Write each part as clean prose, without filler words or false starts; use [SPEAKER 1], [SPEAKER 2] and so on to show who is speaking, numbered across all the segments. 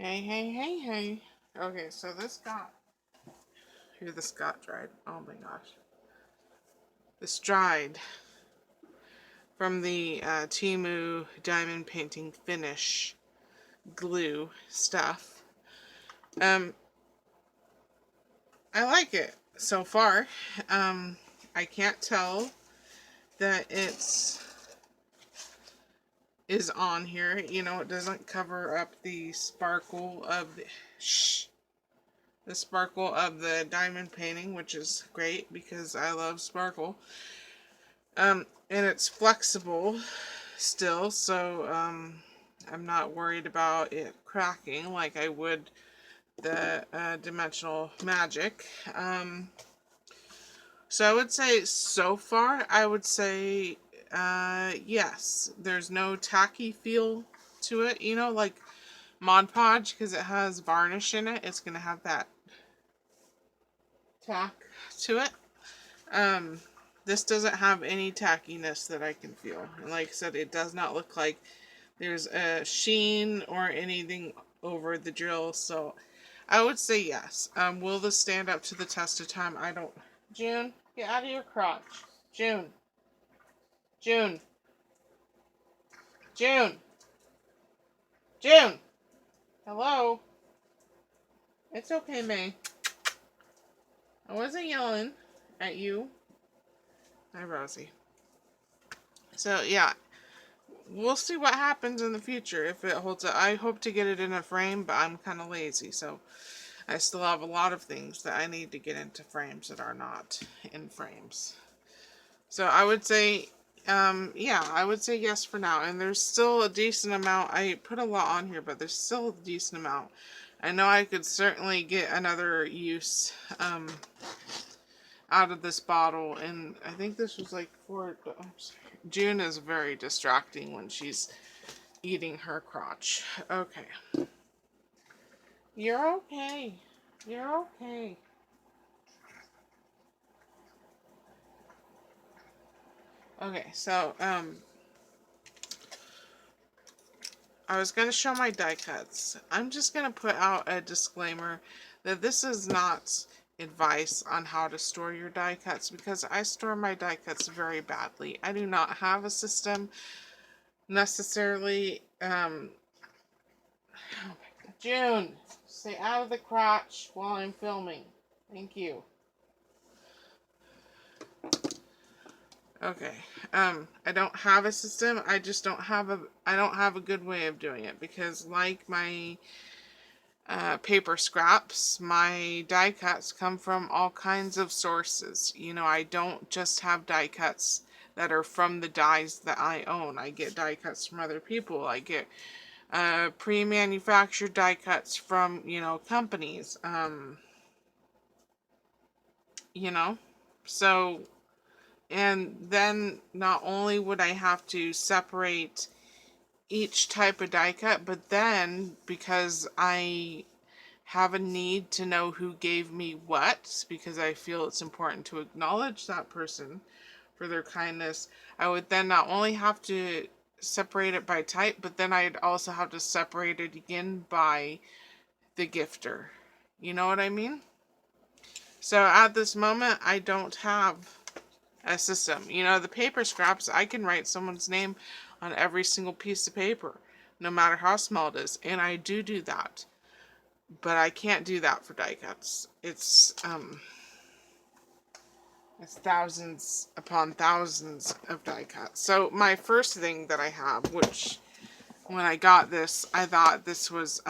[SPEAKER 1] Hey, hey, hey, hey. Okay, so this got dried. Oh my gosh. This dried from the Timu diamond painting finish glue stuff. Um, I like it so far. I can't tell that is on here. You know, it doesn't cover up the sparkle of the diamond painting, which is great because I love sparkle. And it's flexible still, so I'm not worried about it cracking like I would the dimensional magic. So I would say so far, I would say yes. There's no tacky feel to it, you know, like Mod Podge, because it has varnish in it. It's going to have that tack to it. This doesn't have any tackiness that I can feel. And like I said, it does not look like there's a sheen or anything over the drill. So I would say yes. Will this stand up to the test of time? I don't. June, get out of your crotch. June. June. June. June. Hello. It's okay, May. I wasn't yelling at you. Hi, Rosie. So yeah, we'll see what happens in the future if it holds up. I hope to get it in a frame, but I'm kind of lazy, so I still have a lot of things that I need to get into frames that are not in frames. So I would say, yeah, I would say yes for now. And there's still a decent amount. I put a lot on here, but there's still a decent amount. I know I could certainly get another use out of this bottle, and I think this was like June is very distracting when she's eating her crotch. Okay. You're okay. You're okay. Okay, so, I was going to show my die cuts. I'm just going to put out a disclaimer that this is not advice on how to store your die cuts, because I store my die cuts very badly. I do not have a system necessarily. June, stay out of the crotch while I'm filming. Thank you. Okay. I don't have a system. I just don't have a good way of doing it, because like my paper scraps, my die cuts come from all kinds of sources. You know, I don't just have die cuts that are from the dies that I own. I get die cuts from other people. I get pre-manufactured die cuts from, you know, companies. You know, so, and then not only would I have to separate each type of die cut, but then because I have a need to know who gave me what, because I feel it's important to acknowledge that person for their kindness, I would then not only have to separate it by type, but then I'd also have to separate it again by the gifter. You know what I mean? So at this moment, I don't have a system. You know, the paper scraps, I can write someone's name on every single piece of paper, no matter how small it is, and I do that. But I can't do that for die cuts. It's thousands upon thousands of die cuts. So my first thing that I have, which when I got this, I thought this was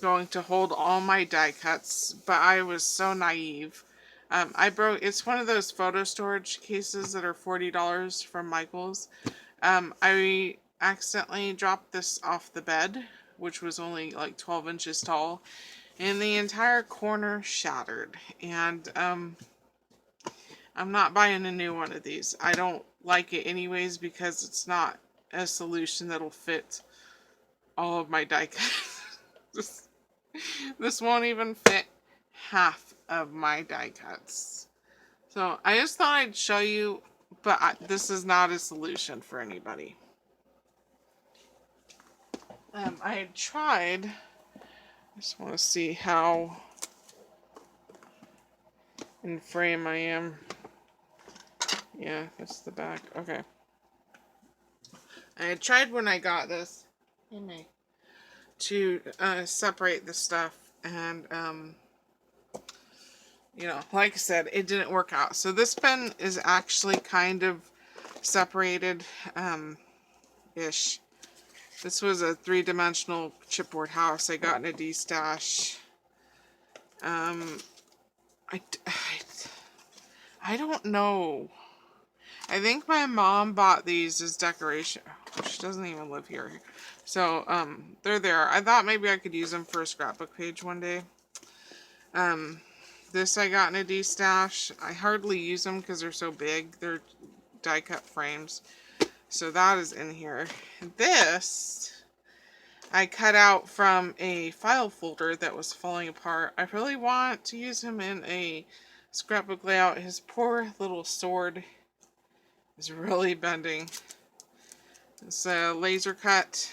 [SPEAKER 1] going to hold all my die cuts, but I was so naive. It's one of those photo storage cases that are $40 from Michael's. I accidentally dropped this off the bed, which was only like 12 inches tall, and the entire corner shattered. And I'm not buying a new one of these. I don't like it anyways, because it's not a solution that'll fit all of my die cuts. This won't even fit half of my die cuts. So I just thought I'd show you, but this is not a solution for anybody. I had tried, I just want to see how in frame I am. Yeah, that's the back. Okay. I had tried when I got this to separate the stuff, and you know, like I said, it didn't work out. So this pen is actually kind of separated ish. This was a 3-dimensional chipboard house I got in a D-stash. I, I don't know. I think my mom bought these as decoration. Oh, she doesn't even live here. So, they're there. I thought maybe I could use them for a scrapbook page one day. This I got in a D-stash. I hardly use them because they're so big. They're die-cut frames. So that is in here. This I cut out from a file folder that was falling apart. I really want to use him in a scrapbook layout. His poor little sword is really bending. It's a laser cut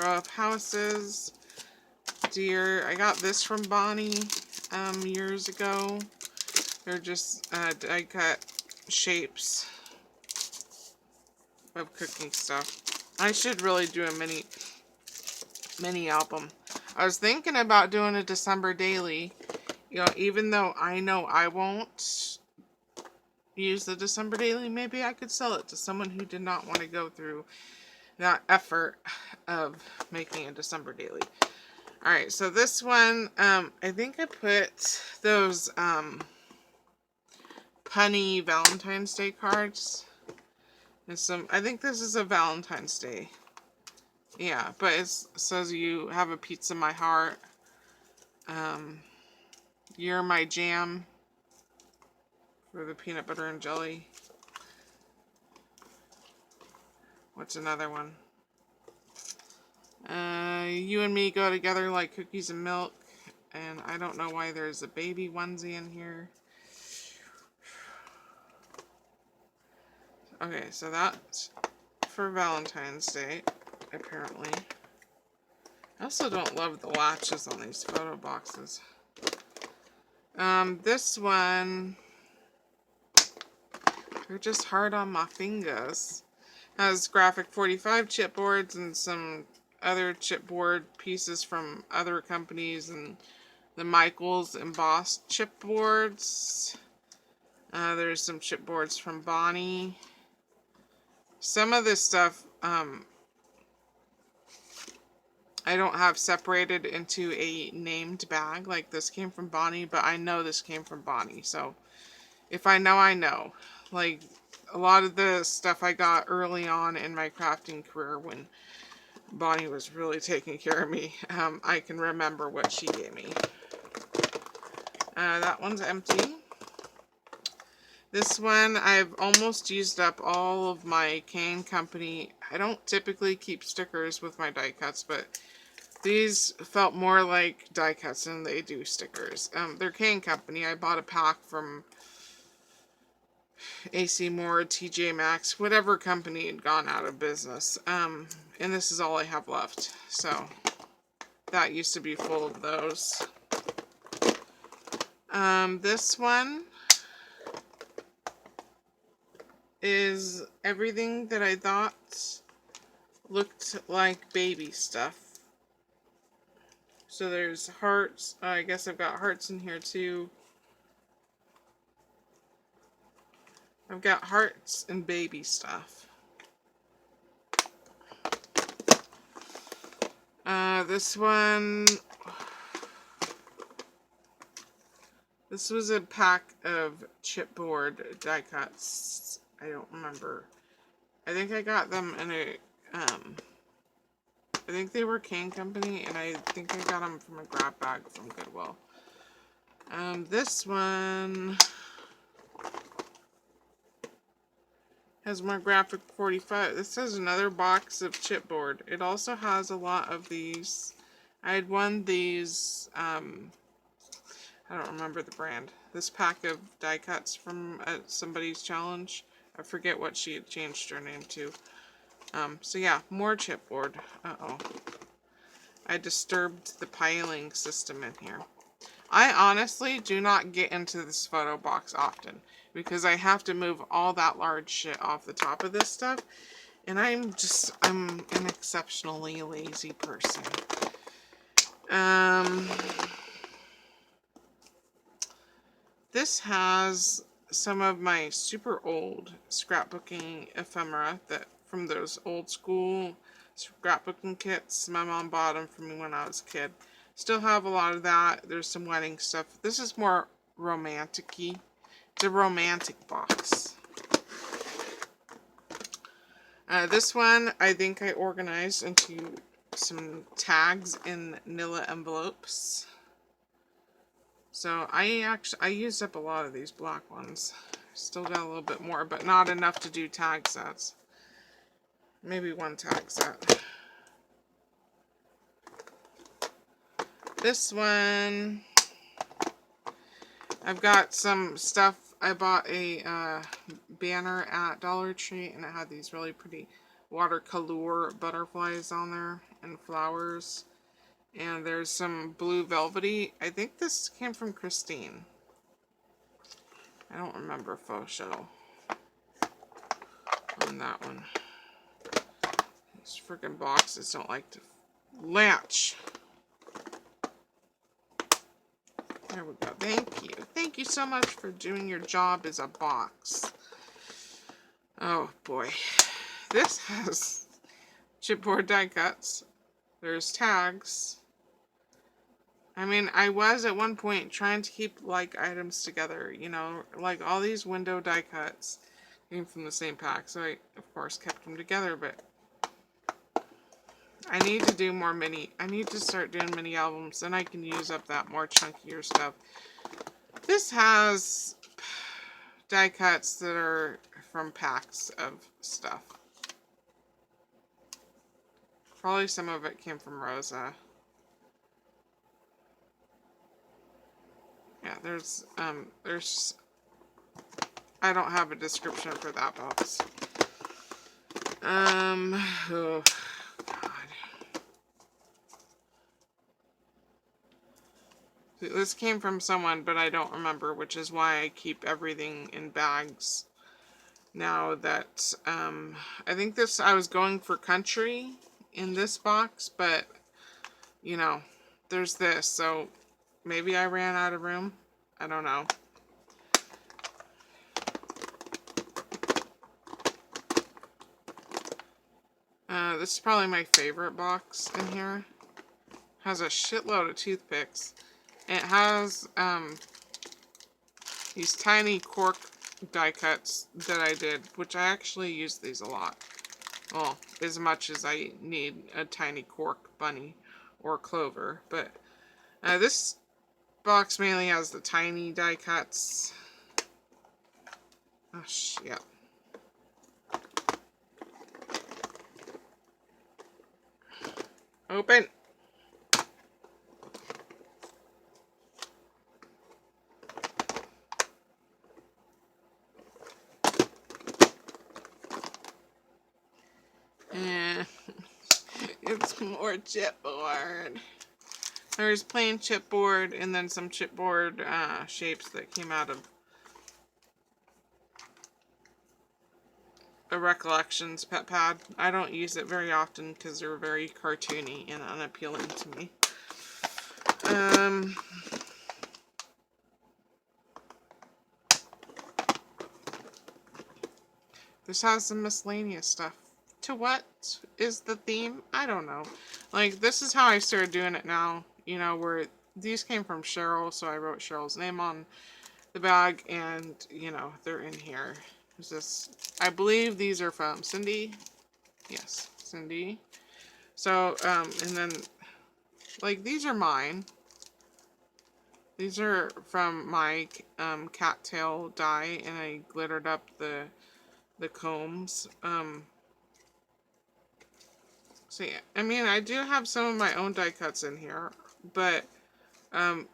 [SPEAKER 1] row of houses. Deer. I got this from Bonnie years ago. They're just die cut shapes of cooking stuff. I should really do a mini album. I was thinking about doing a December daily, you know, even though I know I won't use the December daily, maybe I could sell it to someone who did not want to go through that effort of making a December daily. Alright, so this one, I think I put those punny Valentine's Day cards. And some, I think this is a Valentine's Day. Yeah, but it says you have a piece of my heart. You're my jam for the peanut butter and jelly. What's another one? You and me go together like cookies and milk. And I don't know why there's a baby onesie in here. Okay, so that's for Valentine's Day, apparently. I also don't love the latches on these photo boxes. This one, they're just hard on my fingers. Has graphic 45 chipboards and some other chipboard pieces from other companies, and the Michaels embossed chipboards. There's some chipboards from Bonnie. Some of this stuff I don't have separated into a named bag. Like this came from Bonnie, but I know this came from Bonnie. So if I know, I know. Like a lot of the stuff I got early on in my crafting career when Bonnie was really taking care of me, I can remember what she gave me. That one's empty. This one, I've almost used up all of my Cane Company. I don't typically keep stickers with my die cuts, but these felt more like die cuts than they do stickers. They're Cane Company. I bought a pack from AC Moore, TJ Maxx, whatever company had gone out of business. And this is all I have left. So, that used to be full of those. This one is everything that I thought looked like baby stuff. So there's hearts. I guess I've got hearts in here too. I've got hearts and baby stuff. This one, this was a pack of chipboard die cuts. I don't remember. I think I got them in a, I think they were Cane Company, and I think I got them from a grab bag from Goodwill. This one has more graphic 45. This has another box of chipboard. It also has a lot of these. I had won these, I don't remember the brand. This pack of die cuts from somebody's challenge. I forget what she had changed her name to. So yeah, more chipboard. Uh-oh. I disturbed the piling system in here. I honestly do not get into this photo box often because I have to move all that large shit off the top of this stuff. And I'm an exceptionally lazy person. This has some of my super old scrapbooking ephemera that from those old school scrapbooking kits my mom bought them for me when I was a kid. Still have a lot of that. There's some wedding stuff. This is more romantic-y. It's a romantic box. This one I think I organized into some tags in Nilla envelopes. So I used up a lot of these black ones. Still got a little bit more, but not enough to do tag sets. Maybe one tag set. This one, I've got some stuff. I bought a banner at Dollar Tree, and it had these really pretty watercolor butterflies on there and flowers. And there's some blue velvety. I think this came from Christine. I don't remember photo on that one. These freaking boxes don't like to latch. There we go. Thank you. Thank you so much for doing your job as a box. Oh boy. This has chipboard die cuts. There's tags. I mean, I was at one point trying to keep like items together, you know, like all these window die cuts came from the same pack, so I of course kept them together, but I need to do more I need to start doing mini albums, then I can use up that more chunkier stuff. This has die cuts that are from packs of stuff. Probably some of it came from Rosa. Yeah, there's, I don't have a description for that box. Oh, God. This came from someone, but I don't remember, which is why I keep everything in bags. Now that, I think I was going for country in this box, but, you know, there's this, so maybe I ran out of room. I don't know. This is probably my favorite box in here. Has a shitload of toothpicks. It has these tiny cork die cuts that I did, which I actually use these a lot. Well, as much as I need a tiny cork bunny or clover. But this box mainly has the tiny die cuts. Oh, shit. Open. And it's more chipboard. There's plain chipboard and then some chipboard shapes that came out of a Recollections pet pad. I don't use it very often because they're very cartoony and unappealing to me. This has some miscellaneous stuff. To what is the theme? I don't know. Like, this is how I started doing it now. You know, where these came from Cheryl, so I wrote Cheryl's name on the bag, and, you know, they're in here. There's this, I believe these are from Cindy. Yes, Cindy. So, and then, like, these are mine. These are from my cattail die, and I glittered up the combs. So yeah, I mean, I do have some of my own die cuts in here, but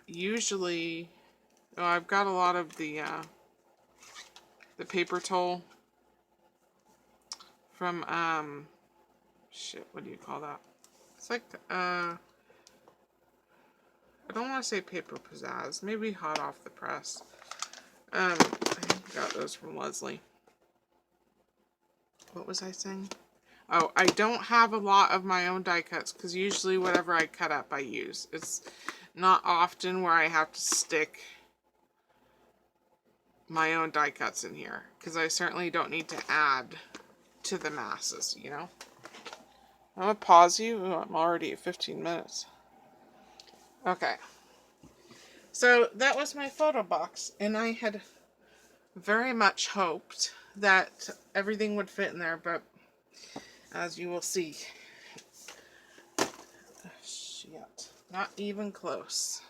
[SPEAKER 1] usually, oh, I've got a lot of the paper towel from shit, what do you call that? It's like don't want to say paper pizzazz. Maybe hot off the press. I got those from Leslie. What was I saying? Oh, I don't have a lot of my own die cuts because usually whatever I cut up I use. It's not often where I have to stick my own die cuts in here because I certainly don't need to add to the masses, you know. I'm gonna pause you. Ooh, I'm already at 15 minutes. Okay. So that was my photo box, and I had very much hoped that everything would fit in there, but as you will see, shit, not even close.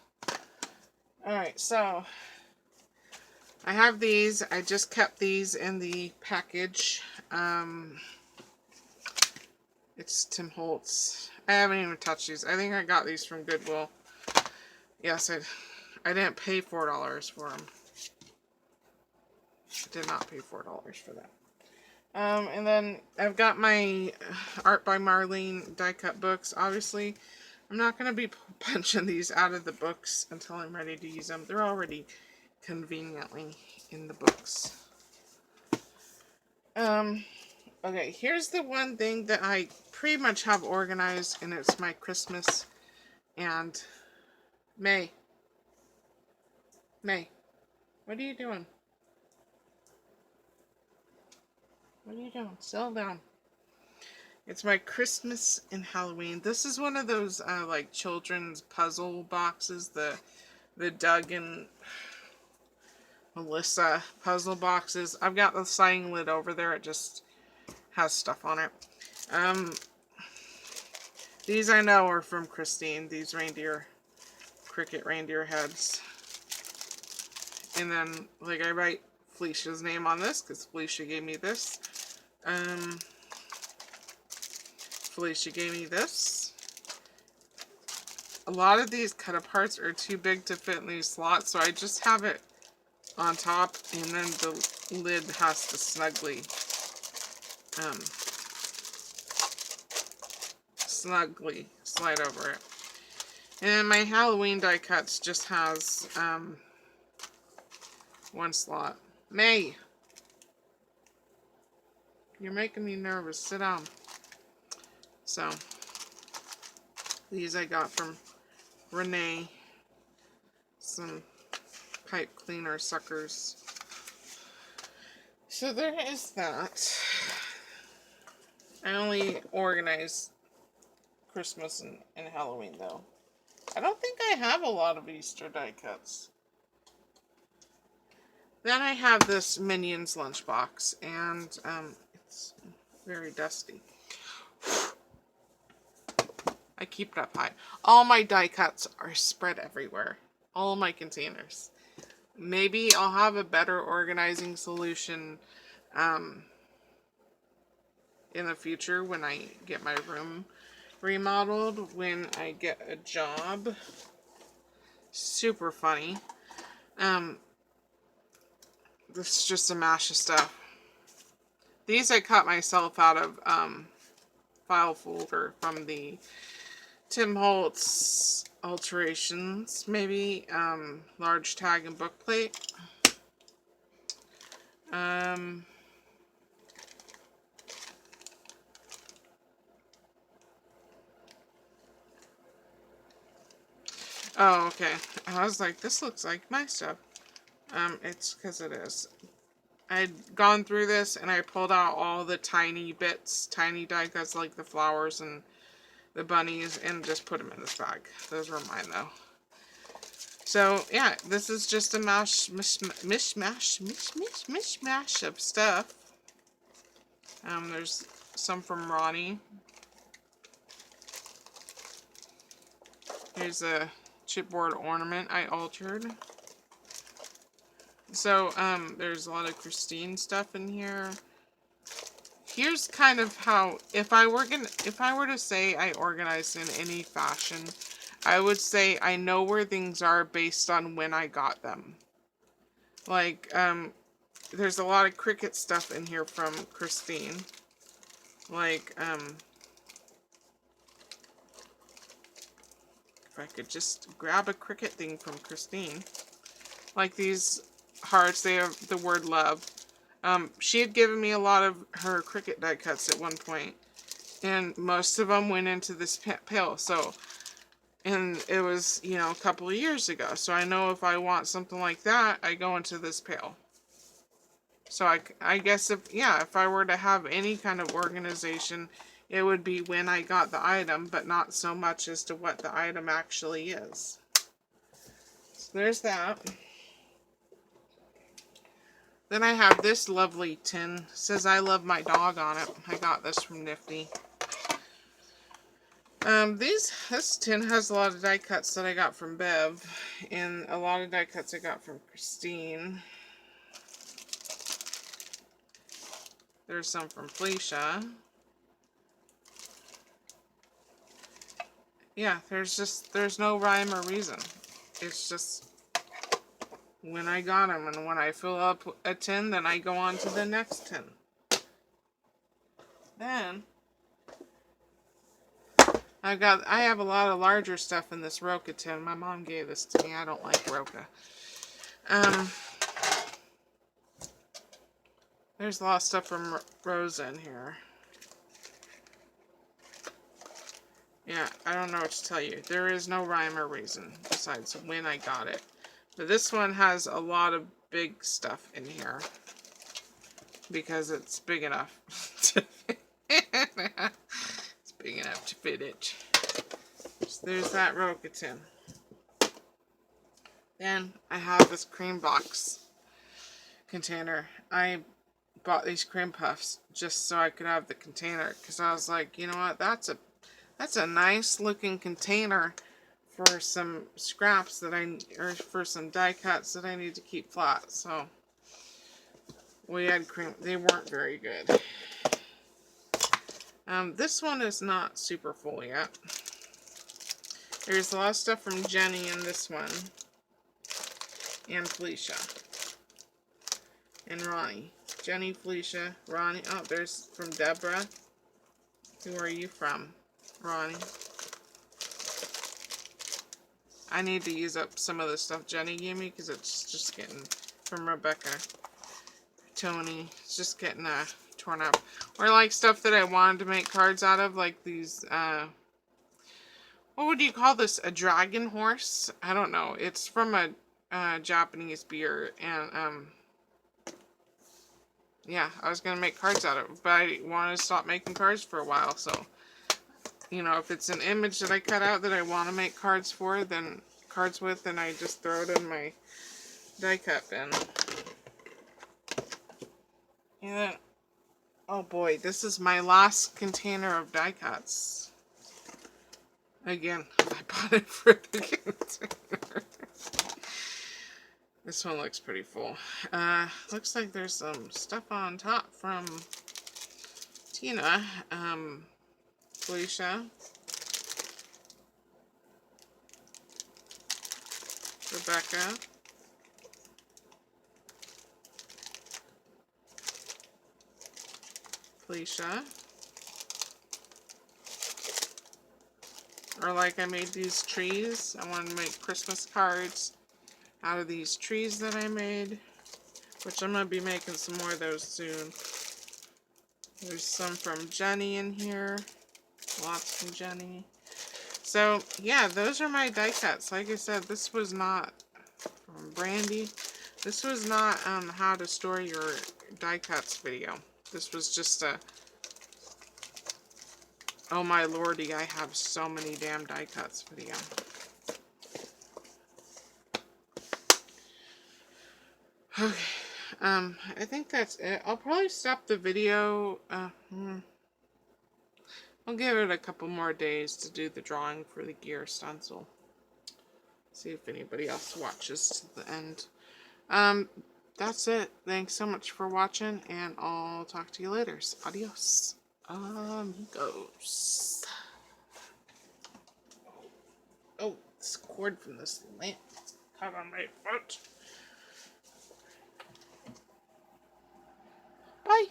[SPEAKER 1] Alright, so I have these. I just kept these in the package. It's Tim Holtz. I haven't even touched these. I think I got these from Goodwill. Yes, I didn't pay $4 for them. I did not pay $4 for that. And then I've got my Art by Marlene die cut books. Obviously, I'm not going to be punching these out of the books until I'm ready to use them. They're already conveniently in the books. Okay, here's the one thing that I pretty much have organized, and it's my Christmas and May, what are you doing? What are you doing? Settle down. It's my Christmas and Halloween. This is one of those like children's puzzle boxes, the Doug and Melissa puzzle boxes. I've got the sliding lid over there. It just has stuff on it. These I know are from Christine. These cricket reindeer heads. And then, like, I write Felicia's name on this because Felicia gave me this. Felicia gave me this. A lot of these cut-aparts are too big to fit in these slots, so I just have it on top, and then the lid has to snugly slide over it. And my Halloween die cuts just has one slot. May! You're making me nervous. Sit down. So, these I got from Renee. Some pipe cleaner suckers. So there is that. I only organize Christmas and Halloween though. I don't think I have a lot of Easter die cuts. Then I have this Minions lunchbox, and it's very dusty. I keep it up high. All my die cuts are spread everywhere. All my containers. Maybe I'll have a better organizing solution in the future when I get my room remodeled, when I get a job. Super funny. This is just a mash of stuff. These I cut myself out of file folder from the Tim Holtz alterations, maybe large tag and book plate. Oh, okay. I was like, this looks like my stuff. It's because it is. I'd gone through this and I pulled out all the tiny bits, tiny die cuts like the flowers and the bunnies, and just put them in this bag. Those were mine though. So yeah, this is just a mishmash of stuff. There's some from Ronnie. Here's a chipboard ornament I altered. So there's a lot of Christine stuff in here. Here's kind of how, if I were to say I organized in any fashion, I would say I know where things are based on when I got them. Like, there's a lot of Cricut stuff in here from Christine. Like, if if I could just grab a Cricut thing from Christine. Like these hearts, they have the word love. She had given me a lot of her Cricut die cuts at one point, and most of them went into this pail. So, and it was, you know, a couple of years ago. So I know if I want something like that, I go into this pail. So I guess if I were to have any kind of organization, it would be when I got the item, but not so much as to what the item actually is. So there's that. Then I have this lovely tin. It says I love my dog on it. I got this from Nifty. This tin has a lot of die cuts that I got from Bev, and a lot of die cuts I got from Christine. There's some from Felicia. Yeah, there's no rhyme or reason. It's just when I got them, and when I fill up a tin, then I go on to the next tin. Then I have a lot of larger stuff in this Roca tin. My mom gave this to me. I don't like Roca. There's a lot of stuff from Rosa in here. Yeah, I don't know what to tell you. There is no rhyme or reason besides when I got it. But this one has a lot of big stuff in here because it's big enough to fit. It's big enough to fit it. So there's that Roca tin. Then I have this cream box container. I bought these cream puffs just so I could have the container because I was like, you know what, that's a nice looking container for some scraps that or for some die cuts that I need to keep flat. So we had cream. They weren't very good. This one is not super full yet. There's a lot of stuff from Jenny in this one, and Felicia, and Ronnie. Jenny, Felicia, Ronnie. Oh, there's from Deborah. Who are you from, Ronnie? I need to use up some of the stuff Jenny gave me because it's just getting, from Rebecca, Tony, it's just getting torn up. Or like stuff that I wanted to make cards out of, like these, what would you call this? A dragon horse? I don't know. It's from a Japanese beer, and yeah, I was gonna make cards out of it, but I wanted to stop making cards for a while. So, you know, if it's an image that I cut out that I want to make cards for, then cards with, then I just throw it in my die cut bin. And then, oh boy, this is my last container of die cuts. Again, I bought it for the container. This one looks pretty full. Looks like there's some stuff on top from Tina, Felicia, Rebecca, Felicia. Or like I made these trees. I wanted to make Christmas cards out of these trees that I made, which I'm going to be making some more of those soon. There's some from Jenny in here. Lots from Jenny. So, yeah, those are my die cuts. Like I said, this was not from Brandy. This was not how to store your die cuts video. This was just a, oh my lordy, I have so many damn die cuts video. Okay, I think that's it. I'll probably stop the video. I'll give it a couple more days to do the drawing for the gear stencil. See if anybody else watches to the end. That's it. Thanks so much for watching, and I'll talk to you later. Adios, amigos. Oh, this cord from this lamp is caught on my foot. Bye.